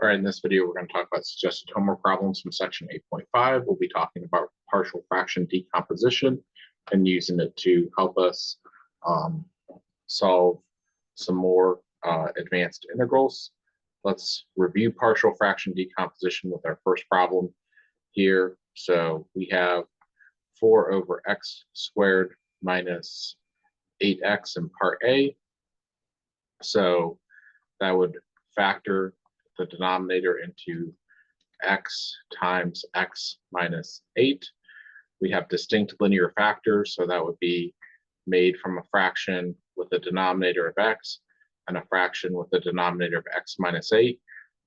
All right, in this video, we're going to talk about suggested homework problems from section 8.5. We'll be talking about partial fraction decomposition and using it to help us solve some more advanced integrals. Let's review partial fraction decomposition with our first problem here. So we have 4 over x squared minus 8x in part A. So that would factor the denominator into x times x minus 8. We have distinct linear factors, so that would be made from a fraction with a denominator of x and a fraction with the denominator of x minus 8.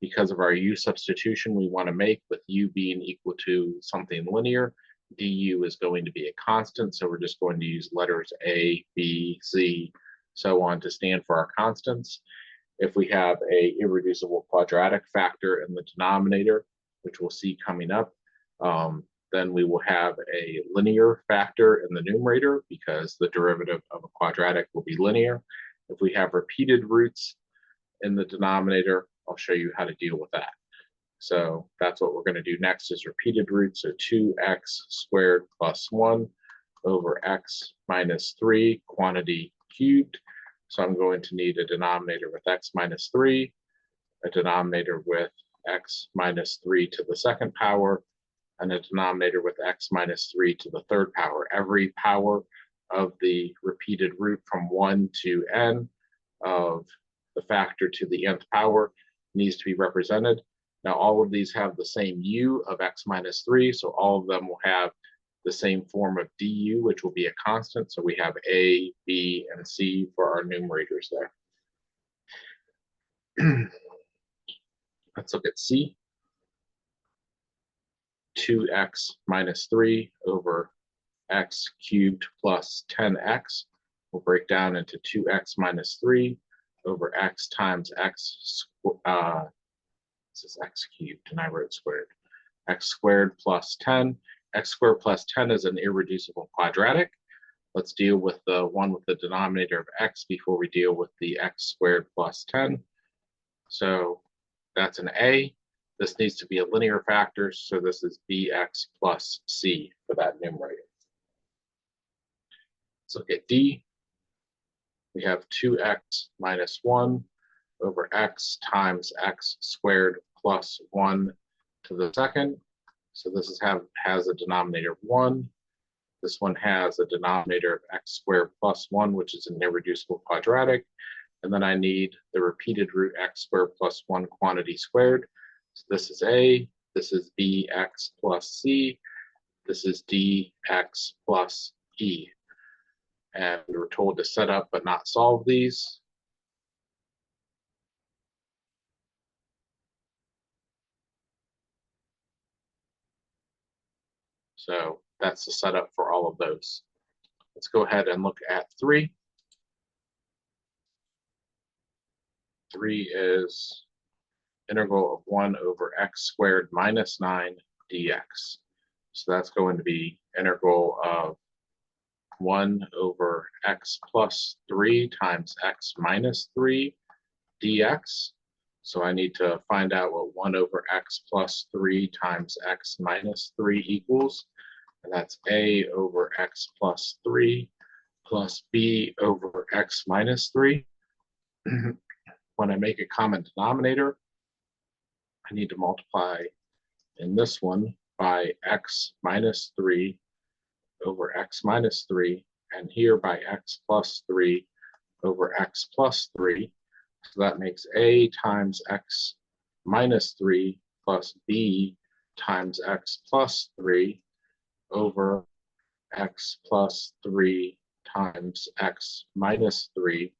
Because of our u substitution we want to make, with u being equal to something linear, du is going to be a constant, so we're just going to use letters a, b, c, so on to stand for our constants. If we have a irreducible quadratic factor in the denominator, which we'll see coming up, then we will have a linear factor in the numerator because the derivative of a quadratic will be linear. If we have repeated roots in the denominator, I'll show you how to deal with that. So that's what we're going to do next, is repeated roots. So 2x squared plus 1 over x minus 3 quantity cubed. So I'm going to need a denominator with x minus 3, a denominator with x minus 3 to the second power, and a denominator with x minus 3 to the third power. Every power of the repeated root from 1 to n of the factor to the nth power needs to be represented. Now all of these have the same u of x minus 3, so all of them will have the same form of du, which will be a constant. So we have a, b, and c for our numerators there. Let's look at c. 2x minus 3 over x cubed plus 10x will break down into 2x minus 3 over x times x, this is x cubed and I wrote squared, x squared plus 10. X squared plus 10 is an irreducible quadratic. Let's deal with the one with the denominator of x before we deal with the x squared plus 10. So that's an a. This needs to be a linear factor, so this is bx plus c for that numerator. Let's look at d. We have 2x minus 1 over x times x squared plus 1 to the second. So this has a denominator of 1. This one has a denominator of x squared plus 1, which is an irreducible quadratic. And then I need the repeated root x squared plus 1 quantity squared. So this is a, this is bx plus c, this is dx plus e. And we were told to set up but not solve these. So that's the setup for all of those. Let's go ahead and look at 3. 3 is integral of 1 over x squared minus 9 dx. So that's going to be integral of 1 over x plus 3 times x minus 3 dx. So I need to find out what 1 over x plus 3 times x minus 3 equals. And that's a over x plus 3 plus b over x minus 3. When I make a common denominator, I need to multiply in this one by x minus 3 over x minus 3, and here by x plus 3 over x plus 3. So that makes a times x minus 3 plus b times x plus 3 over x plus 3 times x minus 3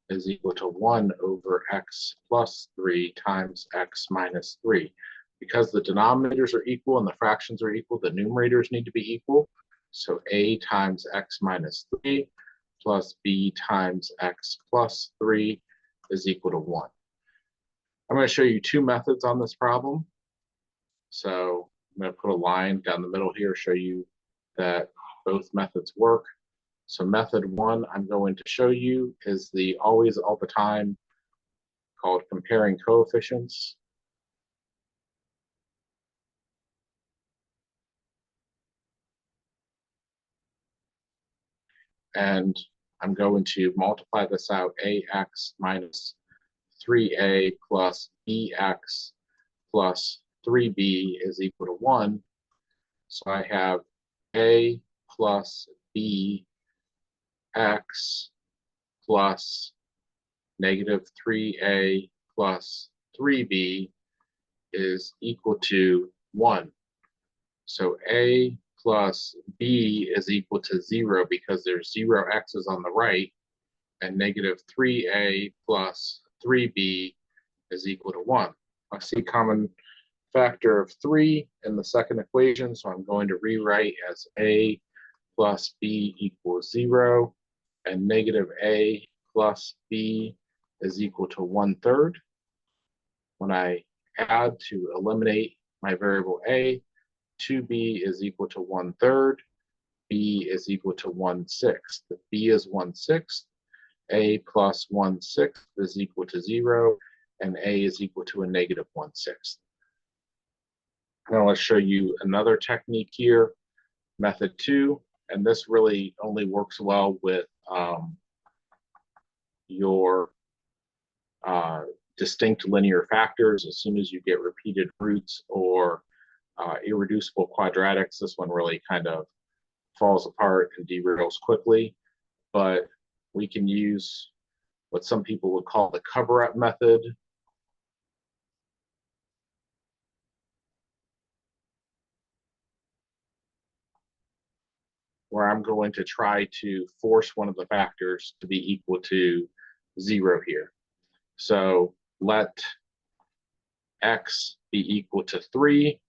is equal to 1 over x plus 3 times x minus 3. Because the denominators are equal and the fractions are equal, the numerators need to be equal. So a times x minus 3 plus b times x plus 3 is equal to 1. I'm going to show you two methods on this problem. So I'm going to put a line down the middle here, show you that both methods work. So method 1 I'm going to show you is the always all the time, called comparing coefficients. and I'm going to multiply this out. AX minus 3A plus BX plus 3B is equal to 1. So I have A plus BX plus negative 3A plus 3B is equal to 1. So A plus B is equal to 0 because there's 0 x's on the right, and negative 3A plus 3B is equal to 1. I see common factor of 3 in the second equation, so I'm going to rewrite as A plus B equals 0, and negative A plus B is equal to 1/3. When I add to eliminate my variable A, 2B is equal to 1/3, B is equal to 1/6. B is 1/6, A plus 1/6 is equal to 0, and A is equal to a negative 1/6. Now let's show you another technique here, method 2, and this really only works well with your distinct linear factors. As soon as you get repeated roots or irreducible quadratics, this one really kind of falls apart and derails quickly. But we can use what some people would call the cover-up method. Where I'm going to try to force one of the factors to be equal to 0 here. So let x be equal to 3,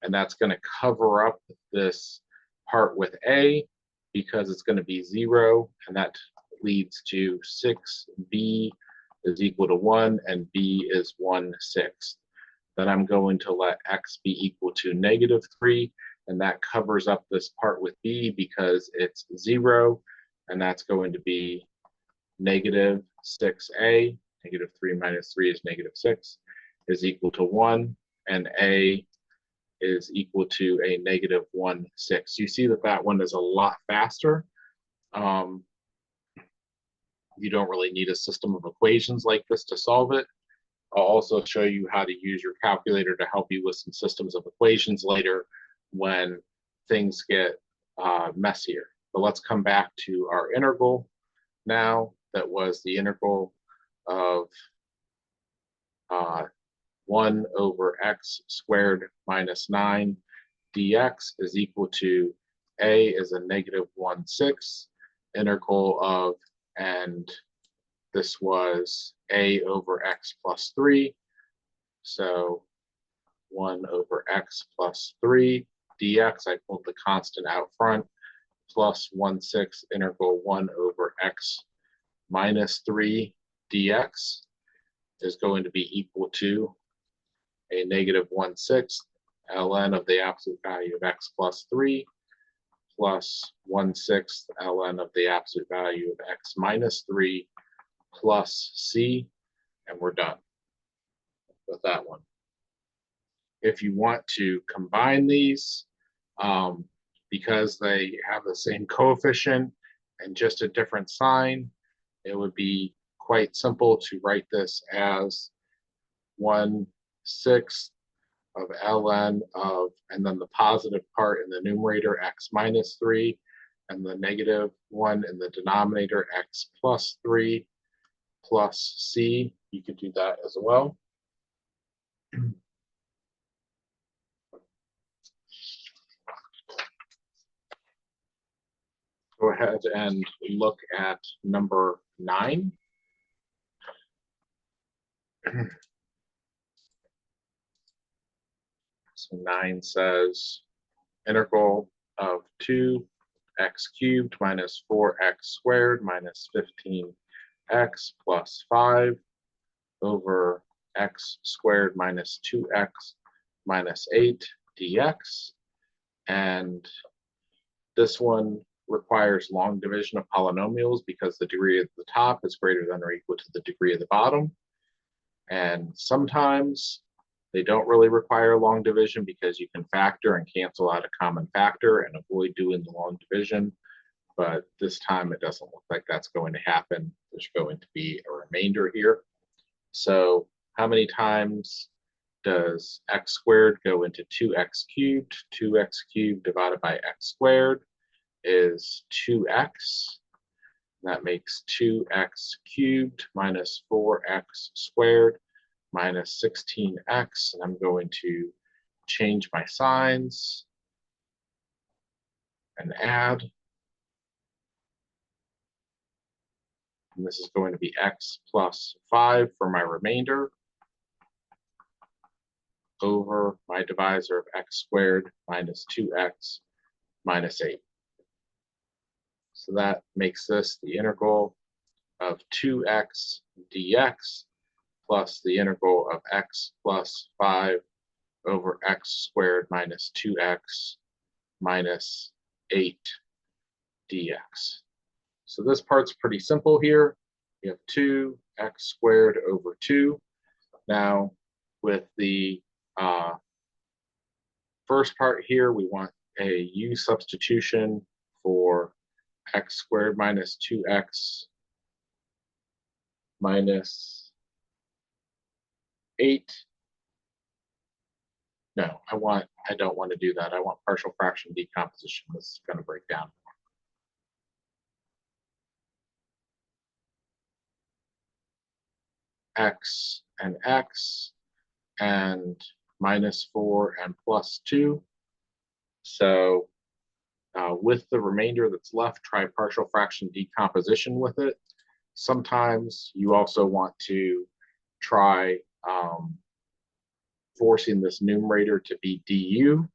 and that's going to cover up this part with A because it's going to be 0, and that leads to 6b is equal to 1, and b is 1/6. Then I'm going to let x be equal to negative 3, and that covers up this part with b because it's 0, and that's going to be negative 6a. Negative 3 minus 3 is negative 6, is equal to 1, and a is equal to a negative 1/6. You see that that one is a lot faster. You don't really need a system of equations like this to solve it. I'll also show you how to use your calculator to help you with some systems of equations later when things get messier. But let's come back to our integral now. That was the integral of 1 over x squared minus 9 dx is equal to a is a negative 1/6 integral of, and this was a over x plus 3. So 1 over x plus 3 dx, I pulled the constant out front, plus 1/6 integral 1 over x minus 3 dx is going to be equal to a negative 1/6 ln of the absolute value of x plus 3 plus 1/6 ln of the absolute value of x minus 3 plus c, and we're done with that one. If you want to combine these, because they have the same coefficient and just a different sign, it would be quite simple to write this as 1/6 of ln of, and then the positive part in the numerator, x minus 3, and the negative one in the denominator, x plus 3 plus c. You could do that as well. Go ahead and look at number 9. So 9 says integral of 2x cubed minus 4x squared minus 15x plus 5 over x squared minus 2x minus 8 dx. And this one requires long division of polynomials because the degree at the top is greater than or equal to the degree of the bottom. And sometimes they don't really require long division because you can factor and cancel out a common factor and avoid doing the long division. but this time it doesn't look like that's going to happen. There's going to be a remainder here. So how many times does x squared go into 2x cubed? 2x cubed divided by x squared is 2x. That makes 2x cubed minus 4x squared minus 16x. And I'm going to change my signs and add. And this is going to be x plus 5 for my remainder over my divisor of x squared minus 2x minus 8. So that makes this the integral of 2x dx plus the integral of x plus 5 over x squared minus 2x minus 8 dx. So this part's pretty simple here. We have 2x squared over 2. Now, with the first part here, we want a u substitution for x squared minus 2x minus 8. No, I don't want to do that. I want partial fraction decomposition. This is going to break down. X and minus 4 and plus 2. So with the remainder that's left, try partial fraction decomposition with it. Sometimes you also want to try forcing this numerator to be du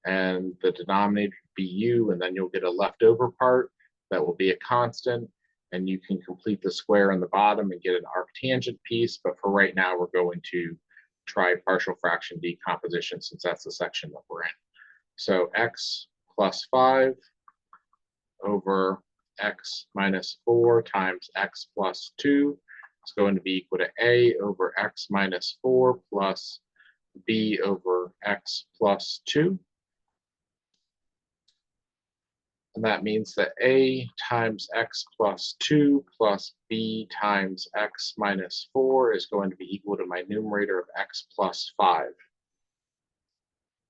and the denominator be u, and then you'll get a leftover part that will be a constant, and you can complete the square on the bottom and get an arctangent piece. But for right now, we're going to try partial fraction decomposition since that's the section that we're in. So x plus 5 over x minus 4 times x plus 2 is going to be equal to a over x minus 4 plus b over x plus 2. And that means that a times x plus 2 plus b times x minus 4 is going to be equal to my numerator of x plus 5.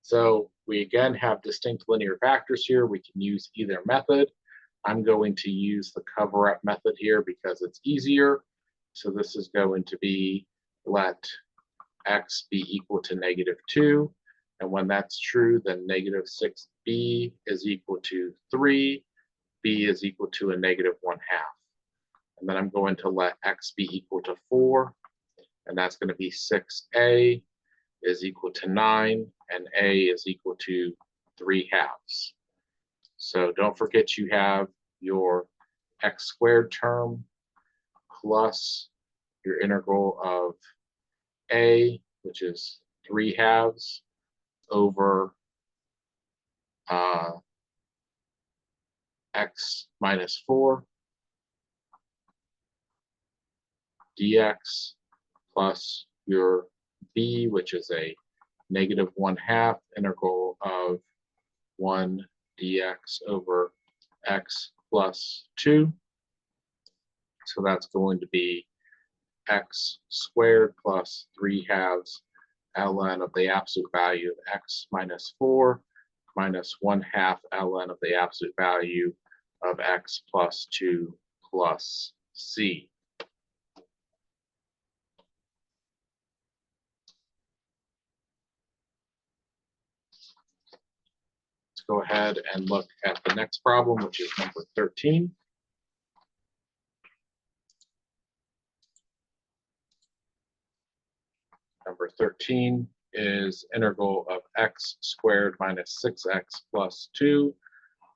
So we again have distinct linear factors here. We can use either method. I'm going to use the cover-up method here because it's easier. So this is going to be let x be equal to -2. And when that's true, then -6b is equal to 3. B is equal to a -1/2. And then I'm going to let x be equal to 4. And that's going to be 6a is equal to 9. And a is equal to 3/2. So don't forget you have your x squared term plus your integral of a, which is 3/2 over x minus 4 dx plus your b, which is a -1/2 integral of 1 dx over x plus 2. So that's going to be x squared plus 3/2 ln of the absolute value of x minus 4 minus 1/2 ln of the absolute value of x plus 2 plus c. Let's go ahead and look at the next problem, which is number 13. Number 13 is integral of x squared minus 6x plus 2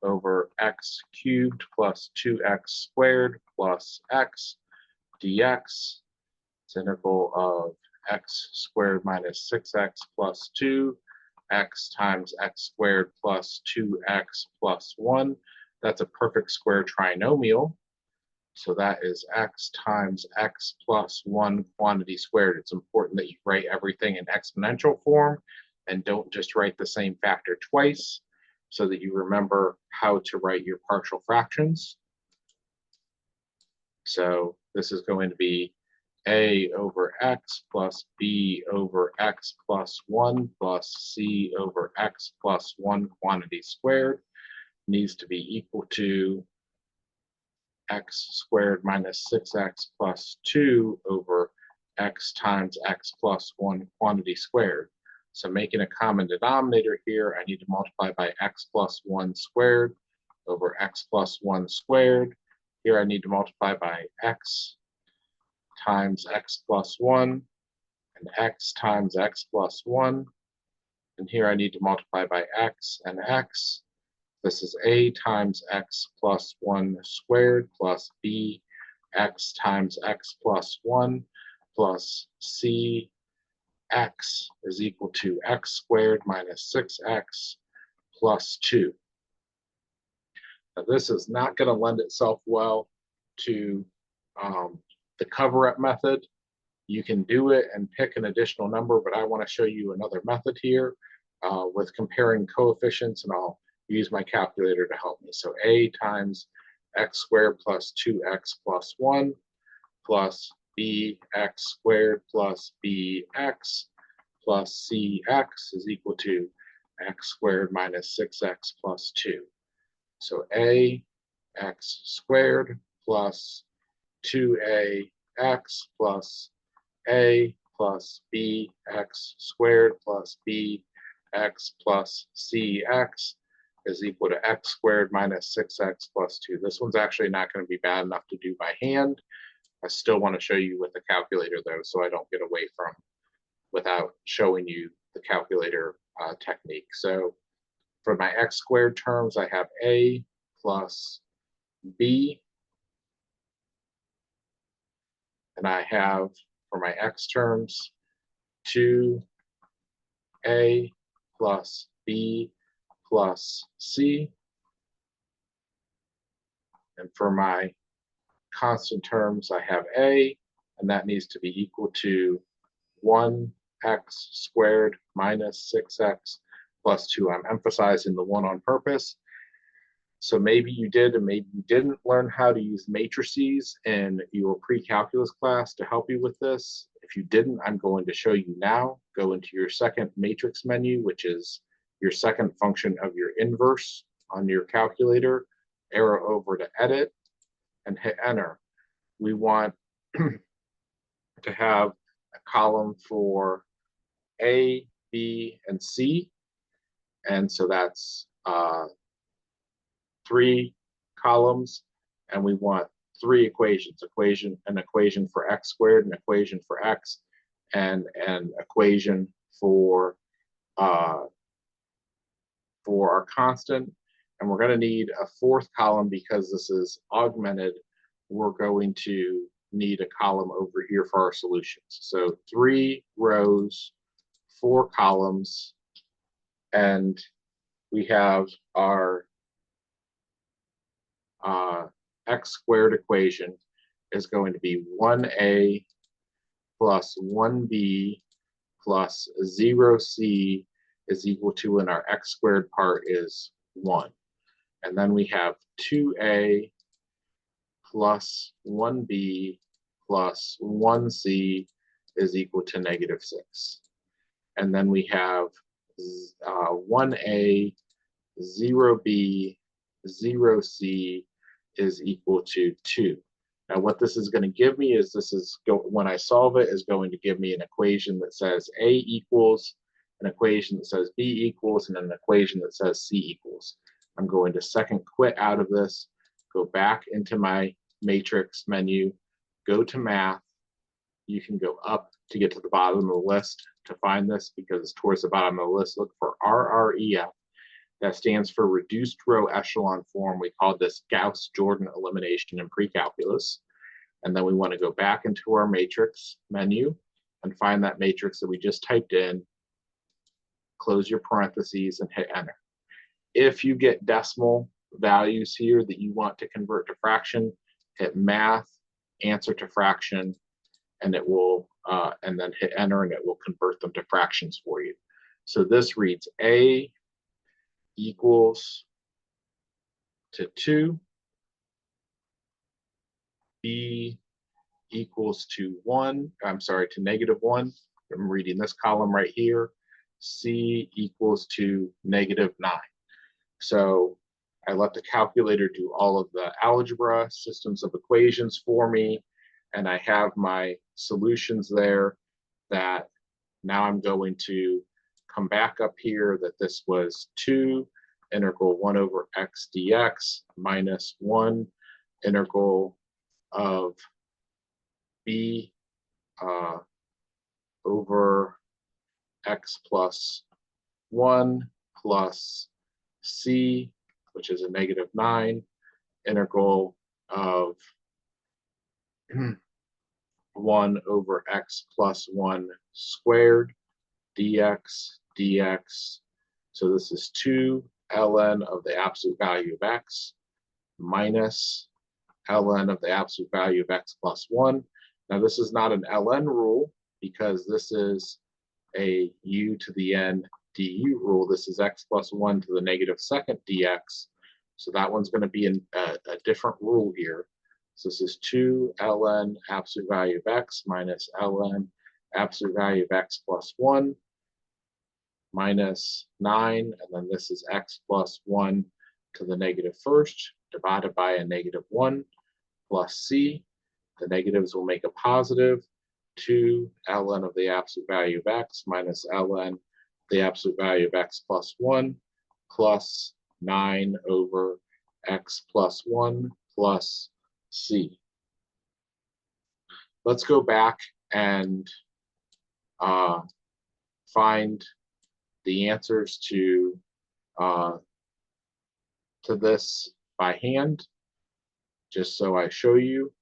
over x cubed plus 2x squared plus x dx. It's integral of x squared minus 6x plus 2, x times x squared plus 2x plus 1. That's a perfect square trinomial. So that is x times x plus 1 quantity squared. It's important that you write everything in exponential form and don't just write the same factor twice. so that you remember how to write your partial fractions. So this is going to be a over x plus b over x plus 1 plus c over x plus 1 quantity squared needs to be equal to x squared minus 6x plus 2 over x times x plus 1 quantity squared. So making a common denominator here, I need to multiply by x plus 1 squared over x plus 1 squared. Here I need to multiply by x times x plus 1 and x times x plus 1. And here I need to multiply by x and x. This is a times x plus 1 squared plus b x times x plus 1 plus c x is equal to x squared minus 6x plus 2. Now this is not going to lend itself well to the cover-up method. You can do it and pick an additional number, but I want to show you another method here with comparing coefficients, and I'll use my calculator to help me. So a times x squared plus 2x plus 1 plus bx squared plus bx plus cx is equal to x squared minus 6x plus 2. So a x squared plus 2ax plus a plus bx squared plus bx plus cx is equal to x squared minus 6x plus 2. This one's actually not going to be bad enough to do by hand. I still want to show you with the calculator though, so I don't get away from without showing you the calculator technique. So for my x squared terms, I have a plus b, and I have for my x terms 2a plus b plus c. And for my constant terms, I have a, and that needs to be equal to 1x squared minus 6x plus 2. I'm emphasizing the 1 on purpose. So maybe you did and maybe you didn't learn how to use matrices in your pre-calculus class to help you with this. If you didn't, I'm going to show you now. Go into your second matrix menu, which is your second function of your inverse on your calculator. Arrow over to edit and hit enter. We want to have a column for A, B, and C. And so that's 3 columns, and we want 3 equations, an equation for x squared, an equation for x, and an equation for our constant. And we're going to need a 4th column because this is augmented. We're going to need a column over here for our solutions. So 3 rows, 4 columns, and we have our x squared equation is going to be 1a plus 1b plus 0c is equal to, and our x squared part is 1. And then we have 2a plus 1b plus 1c is equal to -6. And then we have 1a, 0b, 0c is equal to 2. Now what this is going to give me is when I solve it, is going to give me an equation that says a equals, an equation that says b equals, and an equation that says c equals. I'm going to second quit out of this, go back into my matrix menu, go to math. You can go up to get to the bottom of the list to find this because it's towards the bottom of the list. Look for RREF. That stands for reduced row echelon form. We call this Gauss-Jordan elimination in pre-calculus. And then we want to go back into our matrix menu and find that matrix that we just typed in, close your parentheses, and hit enter. If you get decimal values here that you want to convert to fraction, hit math, answer to fraction, and it will, and then hit enter, and it will convert them to fractions for you. So this reads a equals to 2, b equals to 1, I'm sorry, to -1. I'm reading this column right here. C equals to -9. So I let the calculator do all of the algebra, systems of equations for me, and I have my solutions there that now I'm going to come back up here that this was 2 integral 1 over x dx minus 1 integral of b over x plus 1 plus c, which is a -9, integral of 1 over x plus 1 squared dx dx. So this is 2 ln of the absolute value of x minus ln of the absolute value of x plus 1. Now this is not an ln rule because this is a u to the n du rule. This is x plus 1 to the -2nd dx. So that one's going to be a different rule here. So this is 2 ln absolute value of x minus ln absolute value of x plus 1 minus 9, and then this is x plus 1 to the -1st divided by a -1 plus c. The negatives will make a positive. 2 ln of the absolute value of x minus ln the absolute value of x plus 1 plus 9 over x plus 1 plus c. Let's go back and find the answers to this by hand, just so I show you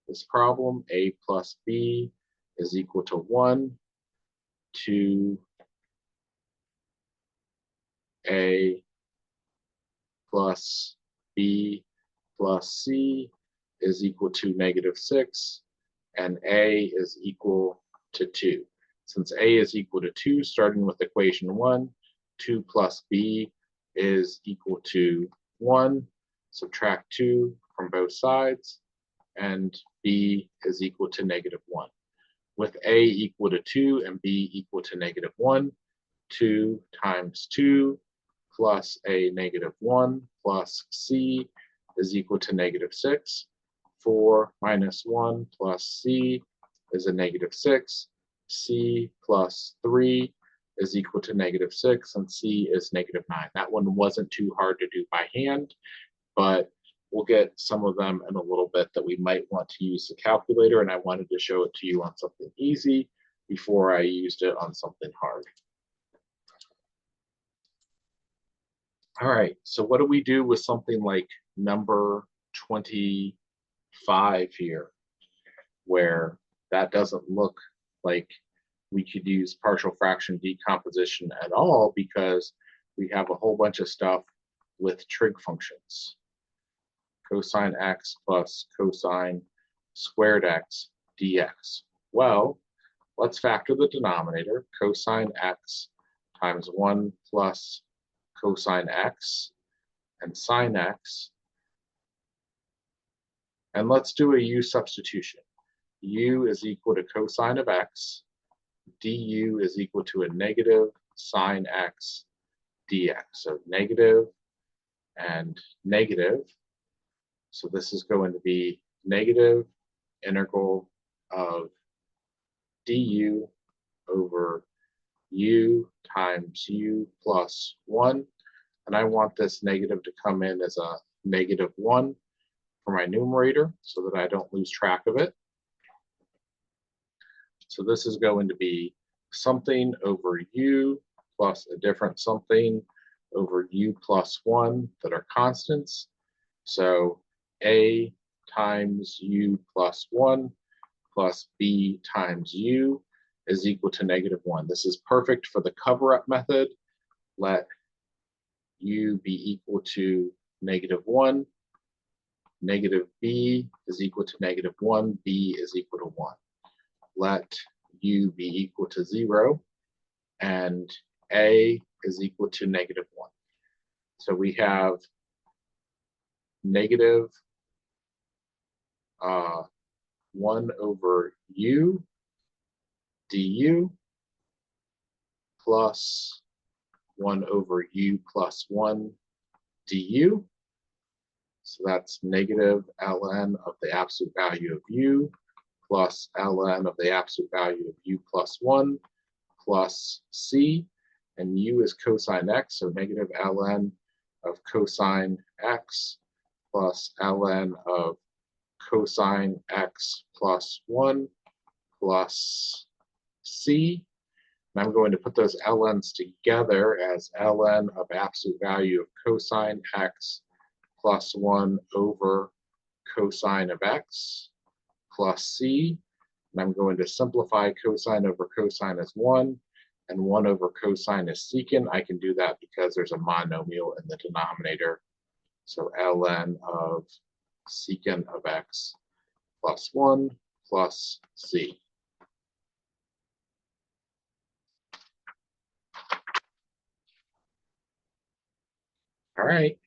this problem. A plus b is equal to 1, 2 a plus b plus c is equal to -6, and a is equal to 2. Since a is equal to 2, starting with equation 1, 2 plus b is equal to 1. Subtract 2 from both sides, and b is equal to -1. With a equal to 2 and b equal to -1, 2 times 2 plus a -1 plus c is equal to -6. 4 minus 1 plus c is a -6. C plus 3 is equal to -6, and c is -9. That one wasn't too hard to do by hand, but we'll get some of them in a little bit that we might want to use the calculator, and I wanted to show it to you on something easy before I used it on something hard. All right, so what do we do with something like number 25 here, where that doesn't look like we could use partial fraction decomposition at all because we have a whole bunch of stuff with trig functions. Cosine x plus cosine squared x dx. Well, let's factor the denominator. Cosine x times 1 plus cosine x and sine x. And let's do a u substitution. U is equal to cosine of x. Du is equal to a negative sine x dx. So negative and negative. So this is going to be negative integral of du over u times u plus 1. And I want this negative to come in as a -1 for my numerator so that I don't lose track of it. So this is going to be something over u plus a different something over u plus 1 that are constants. So a times u plus 1 plus b times u is equal to -1. This is perfect for the cover-up method. Let u be equal to -1. Negative b is equal to -1. B is equal to 1. Let u be equal to 0, and a is equal to -1. So we have negative 1 over u du plus 1 over u plus 1 du. So that's negative ln of the absolute value of u plus ln of the absolute value of u plus 1 plus c. And u is cosine x, so negative ln of cosine x plus ln of cosine x plus 1 plus c. And I'm going to put those ln's together as ln of absolute value of cosine x plus 1 over cosine of x plus c. And I'm going to simplify cosine over cosine as 1, and 1 over cosine is secant. I can do that because there's a monomial in the denominator. So ln of secant of x plus 1 plus c. All right.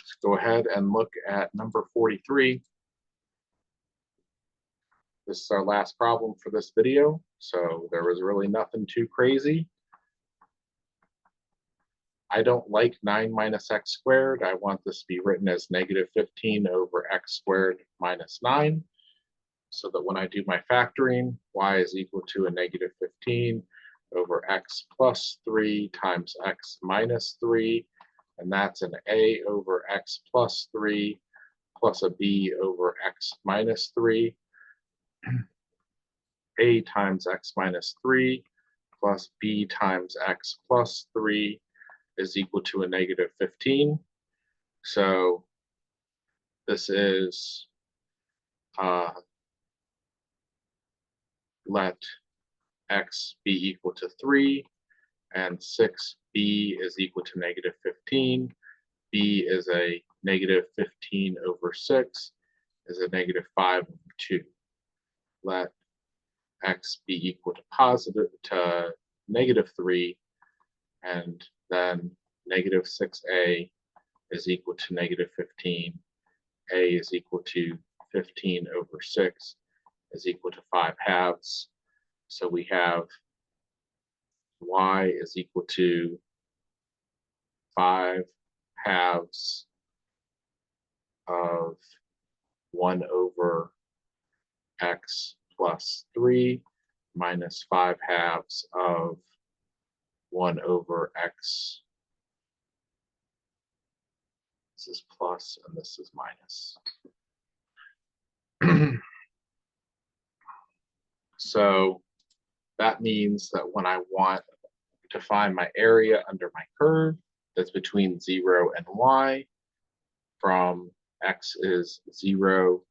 Let's go ahead and look at number 43. This is our last problem for this video, so there was really nothing too crazy. I don't like 9 minus x squared. I want this to be written as negative 15 over x squared minus 9, so that when I do my factoring, y is equal to a negative 15 over x plus 3 times x minus 3, and that's an a over x plus 3 plus a b over x minus 3. A times x minus 3 plus b times x plus 3 is equal to a negative 15. So this is let x be equal to 3, and 6b is equal to negative 15. B is a negative 15 over 6 is a negative 5 over 2. Let x be equal to negative 3, and then negative 6a is equal to negative 15. A is equal to 15 over 6 is equal to 5 halves. So we have y is equal to 5 halves of 1 over x plus 3 minus 5 halves of 1 over x. This is plus and this is minus. So that means that when I want to find my area under my curve that's between 0 and y, from x is 0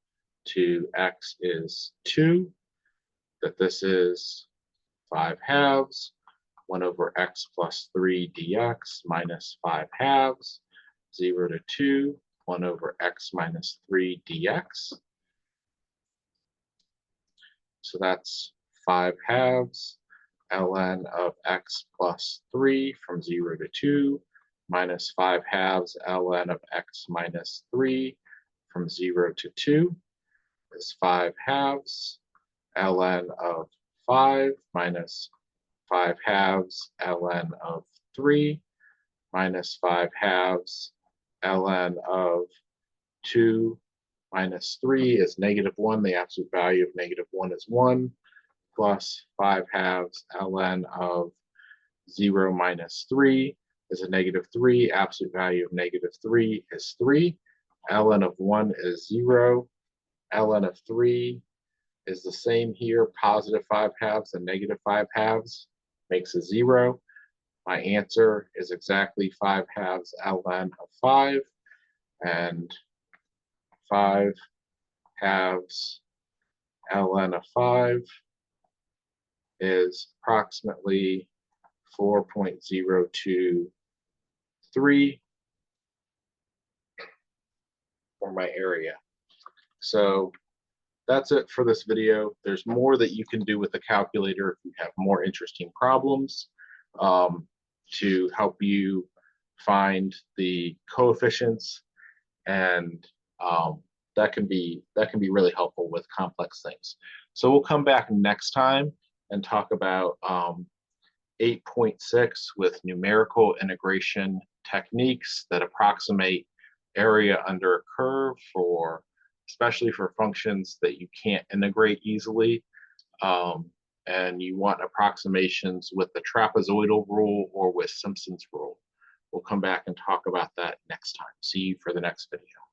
to x is 2, that this is 5 halves, 1 over x plus 3 dx minus 5 halves, 0 to 2, 1 over x minus 3 dx. So that's 5 halves ln of x plus 3 from 0 to 2 minus 5 halves ln of x minus 3 from 0 to 2 is 5 halves ln of 5 minus 5 halves ln of 3 minus 5 halves ln of 2 minus 3 is negative 1. The absolute value of negative 1 is 1, plus 5 halves ln of 0 minus 3 is a negative 3. Absolute value of negative 3 is 3. Ln of 1 is 0. Ln of 3 is the same here. Positive 5 halves and negative 5 halves makes a 0. My answer is exactly 5 halves ln of 5, and 5 halves ln of 5 is approximately 4.023 for my area. So that's it for this video. There's more that you can do with the calculator if you have more interesting problems um, to help you find the coefficients, and that can be really helpful with complex things. So we'll come back next time and talk about 8.6 with numerical integration techniques that approximate area under a curve, for especially for functions that you can't integrate easily. Um, and you want approximations with the trapezoidal rule or with Simpson's rule. We'll come back and talk about that next time. See you for the next video.